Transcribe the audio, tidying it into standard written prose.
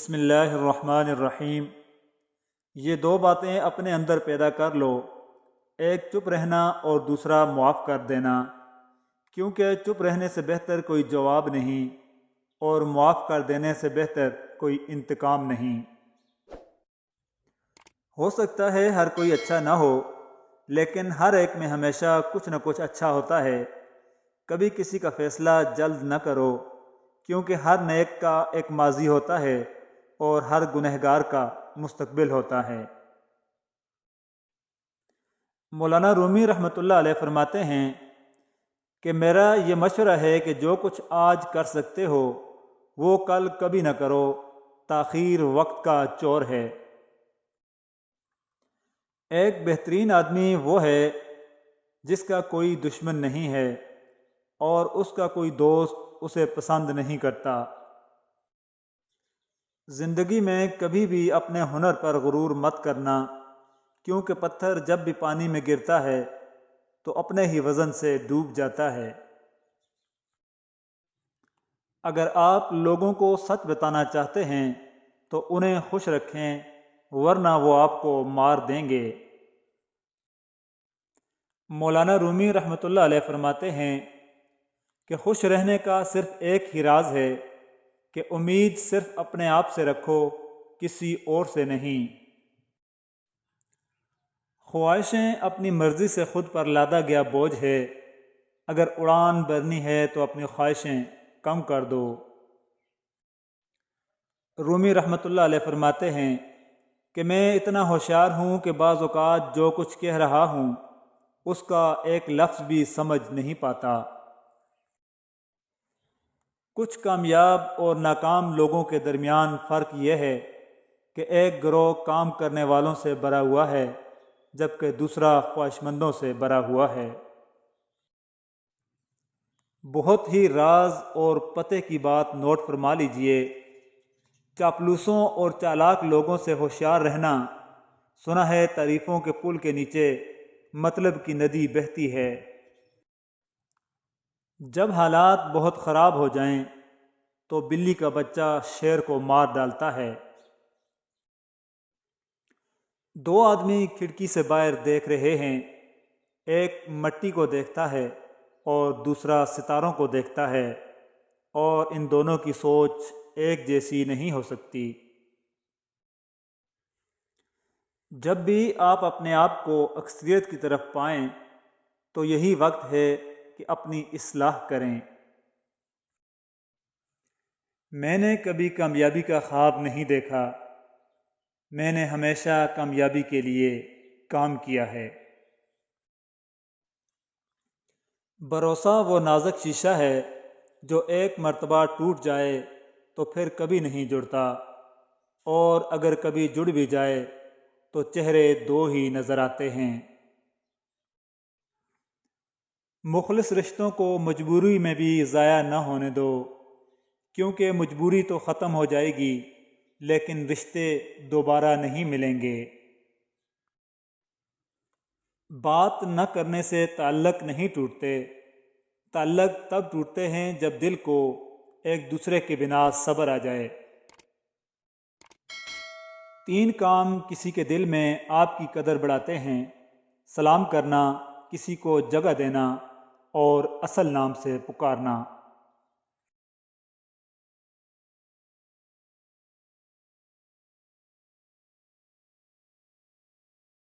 بسم اللہ الرحمن الرحیم۔ یہ دو باتیں اپنے اندر پیدا کر لو، ایک چپ رہنا اور دوسرا معاف کر دینا، کیونکہ چپ رہنے سے بہتر کوئی جواب نہیں اور معاف کر دینے سے بہتر کوئی انتقام نہیں۔ ہو سکتا ہے ہر کوئی اچھا نہ ہو، لیکن ہر ایک میں ہمیشہ کچھ نہ کچھ اچھا ہوتا ہے۔ کبھی کسی کا فیصلہ جلد نہ کرو، کیونکہ ہر نیک کا ایک ماضی ہوتا ہے اور ہر گنہگار کا مستقبل ہوتا ہے۔ مولانا رومی رحمۃ اللہ علیہ فرماتے ہیں کہ میرا یہ مشورہ ہے کہ جو کچھ آج کر سکتے ہو وہ کل کبھی نہ کرو، تاخیر وقت کا چور ہے۔ ایک بہترین آدمی وہ ہے جس کا کوئی دشمن نہیں ہے اور اس کا کوئی دوست اسے پسند نہیں کرتا۔ زندگی میں کبھی بھی اپنے ہنر پر غرور مت کرنا، کیونکہ پتھر جب بھی پانی میں گرتا ہے تو اپنے ہی وزن سے ڈوب جاتا ہے۔ اگر آپ لوگوں کو سچ بتانا چاہتے ہیں تو انہیں خوش رکھیں، ورنہ وہ آپ کو مار دیں گے۔ مولانا رومی رحمۃ اللہ علیہ فرماتے ہیں کہ خوش رہنے کا صرف ایک ہی راز ہے کہ امید صرف اپنے آپ سے رکھو، کسی اور سے نہیں۔ خواہشیں اپنی مرضی سے خود پر لادا گیا بوجھ ہے، اگر اڑان بھرنی ہے تو اپنی خواہشیں کم کر دو۔ رومی رحمۃ اللہ علیہ فرماتے ہیں کہ میں اتنا ہوشیار ہوں کہ بعض اوقات جو کچھ کہہ رہا ہوں اس کا ایک لفظ بھی سمجھ نہیں پاتا۔ کچھ کامیاب اور ناکام لوگوں کے درمیان فرق یہ ہے کہ ایک گروہ کام کرنے والوں سے بھرا ہوا ہے جبکہ دوسرا خواہش مندوں سے بھرا ہوا ہے۔ بہت ہی راز اور پتے کی بات نوٹ فرما لیجئے، چاپلوسوں اور چالاک لوگوں سے ہوشیار رہنا، سنا ہے تعریفوں کے پل کے نیچے مطلب کی ندی بہتی ہے۔ جب حالات بہت خراب ہو جائیں تو بلی کا بچہ شیر کو مار ڈالتا ہے۔ دو آدمی کھڑکی سے باہر دیکھ رہے ہیں، ایک مٹی کو دیکھتا ہے اور دوسرا ستاروں کو دیکھتا ہے، اور ان دونوں کی سوچ ایک جیسی نہیں ہو سکتی۔ جب بھی آپ اپنے آپ کو اکثریت کی طرف پائیں تو یہی وقت ہے کہ اپنی اصلاح کریں۔ میں نے کبھی کامیابی کا خواب نہیں دیکھا، میں نے ہمیشہ کامیابی کے لیے کام کیا ہے۔ بھروسہ وہ نازک شیشہ ہے جو ایک مرتبہ ٹوٹ جائے تو پھر کبھی نہیں جڑتا، اور اگر کبھی جڑ بھی جائے تو چہرے دو ہی نظر آتے ہیں۔ مخلص رشتوں کو مجبوری میں بھی ضائع نہ ہونے دو، کیونکہ مجبوری تو ختم ہو جائے گی لیکن رشتے دوبارہ نہیں ملیں گے۔ بات نہ کرنے سے تعلق نہیں ٹوٹتے، تعلق تب ٹوٹتے ہیں جب دل کو ایک دوسرے کے بنا صبر آ جائے۔ 3 کام کسی کے دل میں آپ کی قدر بڑھاتے ہیں: سلام کرنا، کسی کو جگہ دینا اور اصل نام سے پکارنا۔